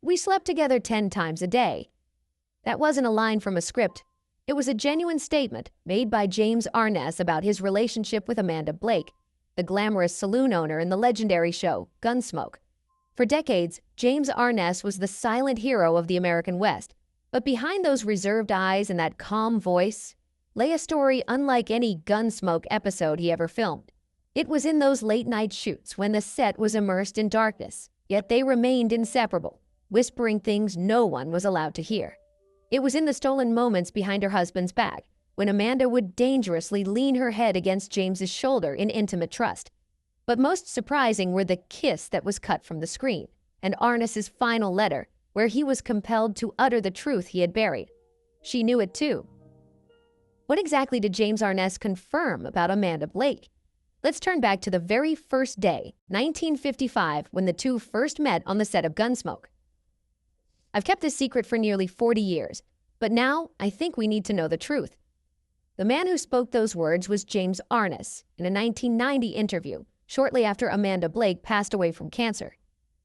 "We slept together 10 times a day." That wasn't a line from a script. It was a genuine statement made by James Arness about his relationship with Amanda Blake, the glamorous saloon owner in the legendary show Gunsmoke. For decades, James Arness was the silent hero of the American West. But behind those reserved eyes and that calm voice lay a story unlike any Gunsmoke episode he ever filmed. It was in those late-night shoots when the set was immersed in darkness, yet they remained inseparable, whispering things no one was allowed to hear. It was in the stolen moments behind her husband's back, when Amanda would dangerously lean her head against James's shoulder in intimate trust. But most surprising were the kiss that was cut from the screen, and Arness's final letter, where he was compelled to utter the truth he had buried. She knew it too. What exactly did James Arness confirm about Amanda Blake? Let's turn back to the very first day, 1955, when the two first met on the set of Gunsmoke. I've kept this secret for nearly 40 years, but now I think we need to know the truth. The man who spoke those words was James Arness in a 1990 interview, shortly after Amanda Blake passed away from cancer.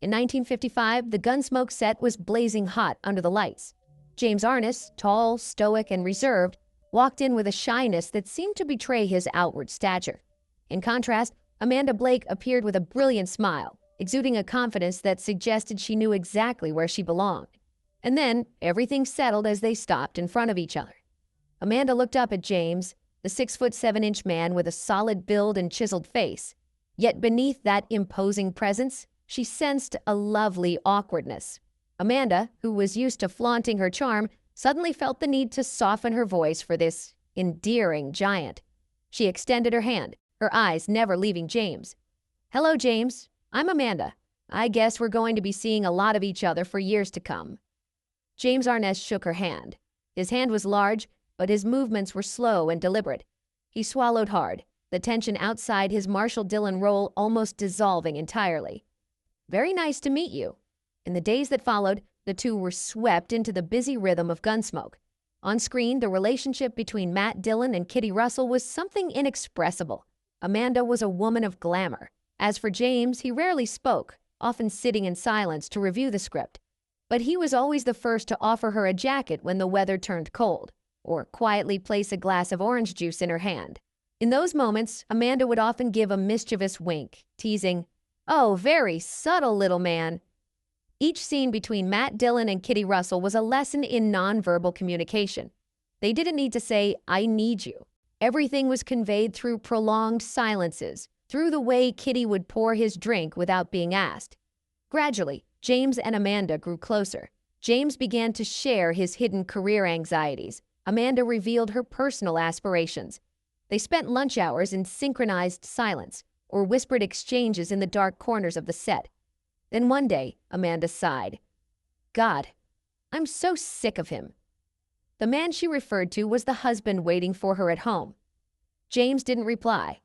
In 1955, the Gunsmoke set was blazing hot under the lights. James Arness, tall, stoic, and reserved, walked in with a shyness that seemed to betray his outward stature. In contrast, Amanda Blake appeared with a brilliant smile, exuding a confidence that suggested she knew exactly where she belonged. And then, everything settled as they stopped in front of each other. Amanda looked up at James, the 6'7" man with a solid build and chiseled face. Yet beneath that imposing presence, she sensed a lovely awkwardness. Amanda, who was used to flaunting her charm, suddenly felt the need to soften her voice for this endearing giant. She extended her hand, her eyes never leaving James. "Hello, James. I'm Amanda. I guess we're going to be seeing a lot of each other for years to come." James Arness shook her hand. His hand was large, but his movements were slow and deliberate. He swallowed hard, the tension outside his Marshall Dillon role almost dissolving entirely. "Very nice to meet you." In the days that followed, the two were swept into the busy rhythm of Gunsmoke. On screen, the relationship between Matt Dillon and Kitty Russell was something inexpressible. Amanda was a woman of glamour. As for James, he rarely spoke, often sitting in silence to review the script. But he was always the first to offer her a jacket when the weather turned cold, or quietly place a glass of orange juice in her hand. In those moments, Amanda would often give a mischievous wink, teasing, "Oh, very subtle little man." Each scene between Matt Dillon and Kitty Russell was a lesson in nonverbal communication. They didn't need to say, "I need you." Everything was conveyed through prolonged silences, through the way Kitty would pour his drink without being asked. Gradually, James and Amanda grew closer. James began to share his hidden career anxieties. Amanda revealed her personal aspirations. They spent lunch hours in synchronized silence, or whispered exchanges in the dark corners of the set. Then one day, Amanda sighed. "God, I'm so sick of him." The man she referred to was the husband waiting for her at home. James didn't reply.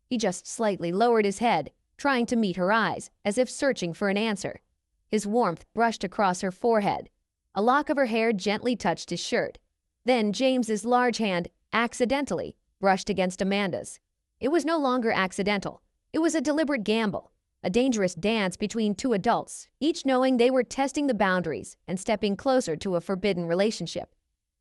He just slightly lowered his head, trying to meet her eyes, as if searching for an answer. His warmth brushed across her forehead. A lock of her hair gently touched his shirt. Then James's large hand, accidentally, brushed against Amanda's. It was no longer accidental. It was a deliberate gamble, a dangerous dance between two adults, each knowing they were testing the boundaries and stepping closer to a forbidden relationship.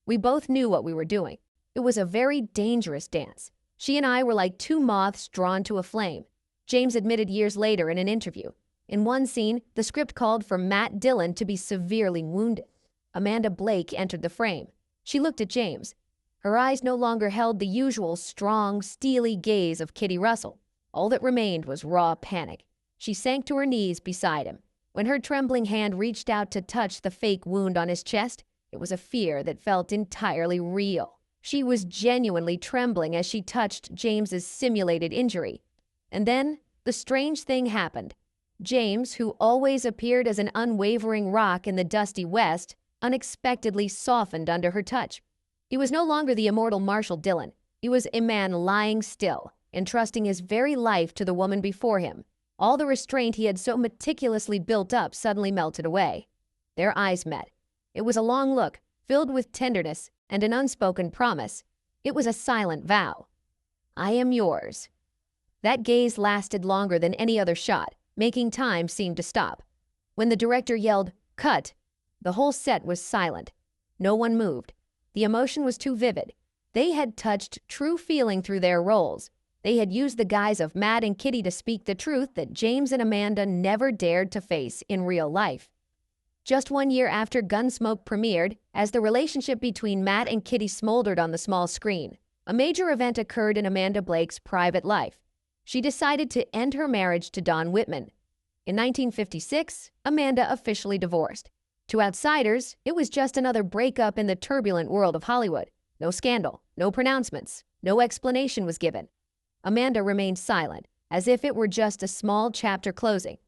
We both knew what we were doing. It was a very dangerous dance. She and I were like two moths drawn to a flame. James admitted years later in an interview. In one scene, the script called for Matt Dillon to be severely wounded. Amanda Blake entered the frame. She looked at James. Her eyes no longer held the usual strong, steely gaze of Kitty Russell. All that remained was raw panic. She sank to her knees beside him. When her trembling hand reached out to touch the fake wound on his chest, it was a fear that felt entirely real. She was genuinely trembling as she touched James's simulated injury. And then, the strange thing happened. James, who always appeared as an unwavering rock in the dusty West, unexpectedly softened under her touch. He was no longer the immortal Marshall Dillon. He was a man lying still, entrusting his very life to the woman before him. All the restraint he had so meticulously built up suddenly melted away. Their eyes met. It was a long look, filled with tenderness and an unspoken promise. It was a silent vow. "I am yours." That gaze lasted longer than any other shot, making time seem to stop. When the director yelled, Cut. The whole set was silent. No one moved. The emotion was too vivid. They had touched true feeling through their roles. They had used the guise of Matt and Kitty to speak the truth that James and Amanda never dared to face in real life. Just 1 year after Gunsmoke premiered, as the relationship between Matt and Kitty smoldered on the small screen, a major event occurred in Amanda Blake's private life. She decided to end her marriage to Don Whitman. In 1956, Amanda officially divorced. To outsiders, it was just another breakup in the turbulent world of Hollywood. No scandal, no pronouncements, no explanation was given. Amanda remained silent, as if it were just a small chapter closing.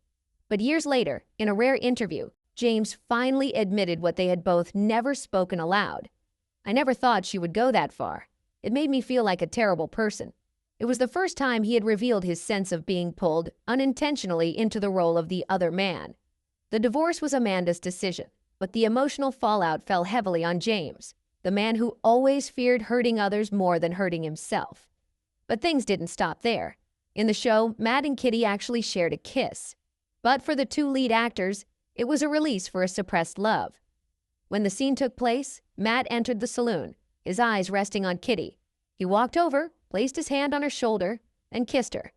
But years later, in a rare interview, James finally admitted what they had both never spoken aloud. "I never thought she would go that far. It made me feel like a terrible person." It was the first time he had revealed his sense of being pulled unintentionally into the role of the other man. The divorce was Amanda's decision, but the emotional fallout fell heavily on James, the man who always feared hurting others more than hurting himself. But things didn't stop there. In the show, Matt and Kitty actually shared a kiss. But for the two lead actors, it was a release for a suppressed love. When the scene took place, Matt entered the saloon, his eyes resting on Kitty. He walked over, placed his hand on her shoulder, and kissed her.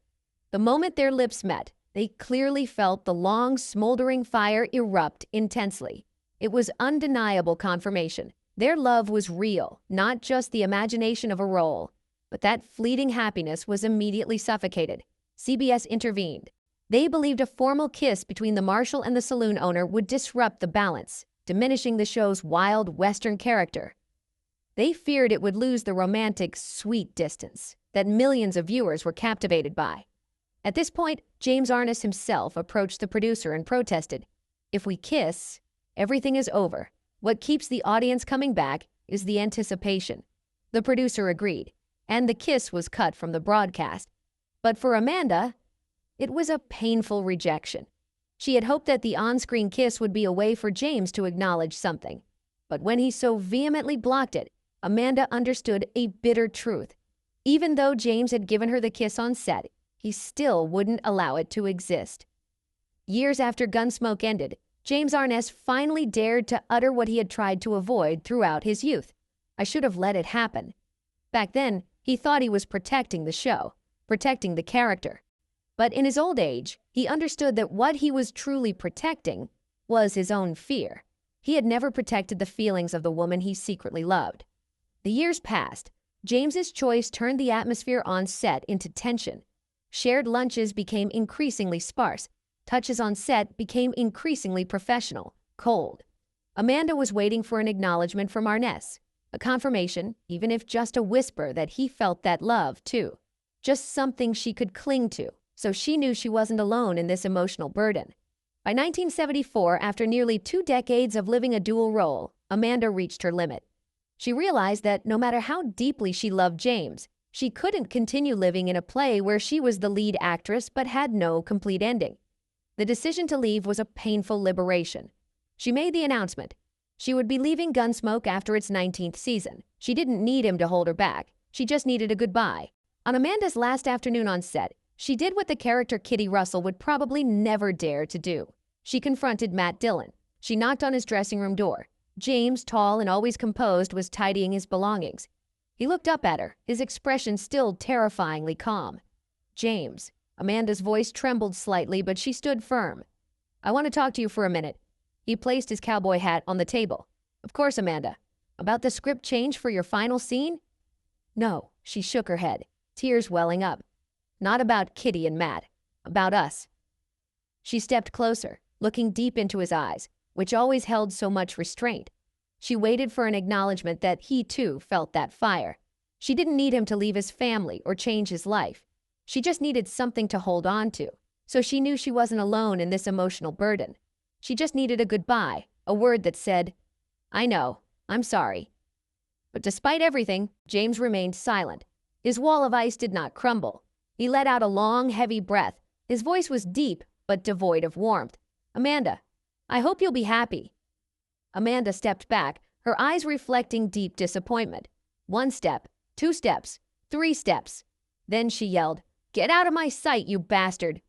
The moment their lips met, they clearly felt the long, smoldering fire erupt intensely. It was undeniable confirmation. Their love was real, not just the imagination of a role. But that fleeting happiness was immediately suffocated. CBS intervened. They believed a formal kiss between the marshal and the saloon owner would disrupt the balance, diminishing the show's wild Western character. They feared it would lose the romantic, sweet distance that millions of viewers were captivated by. At this point, James Arness himself approached the producer and protested, "If we kiss, everything is over. What keeps the audience coming back is the anticipation." The producer agreed, and the kiss was cut from the broadcast. But for Amanda, it was a painful rejection. She had hoped that the on-screen kiss would be a way for James to acknowledge something. But when he so vehemently blocked it, Amanda understood a bitter truth. Even though James had given her the kiss on set, he still wouldn't allow it to exist. Years after Gunsmoke ended, James Arness finally dared to utter what he had tried to avoid throughout his youth. "I should have let it happen." Back then, he thought he was protecting the show, protecting the character. But in his old age, he understood that what he was truly protecting was his own fear. He had never protected the feelings of the woman he secretly loved. The years passed. James's choice turned the atmosphere on set into tension. Shared lunches became increasingly sparse. Touches on set became increasingly professional, cold. Amanda was waiting for an acknowledgement from Arness, a confirmation, even if just a whisper, that he felt that love, too. Just something she could cling to, so she knew she wasn't alone in this emotional burden. By 1974, after nearly 2 decades of living a dual role, Amanda reached her limit. She realized that no matter how deeply she loved James, she couldn't continue living in a play where she was the lead actress but had no complete ending. The decision to leave was a painful liberation. She made the announcement. She would be leaving Gunsmoke after its 19th season. She didn't need him to hold her back. She just needed a goodbye. On Amanda's last afternoon on set, she did what the character Kitty Russell would probably never dare to do. She confronted Matt Dillon. She knocked on his dressing room door. James, tall and always composed, was tidying his belongings. He looked up at her, his expression still terrifyingly calm. "James." Amanda's voice trembled slightly, but she stood firm. "I want to talk to you for a minute." He placed his cowboy hat on the table. "Of course, Amanda. About the script change for your final scene?" "No," she shook her head, tears welling up. "Not about Kitty and Matt. About us." She stepped closer, looking deep into his eyes, which always held so much restraint. She waited for an acknowledgement that he, too, felt that fire. She didn't need him to leave his family or change his life. She just needed something to hold on to, so she knew she wasn't alone in this emotional burden. She just needed a goodbye, a word that said, "I know, I'm sorry." But despite everything, James remained silent. His wall of ice did not crumble. He let out a long, heavy breath. His voice was deep, but devoid of warmth. "Amanda, I hope you'll be happy." Amanda stepped back, her eyes reflecting deep disappointment. 1 step, 2 steps, 3 steps. Then she yelled, "Get out of my sight, you bastard!"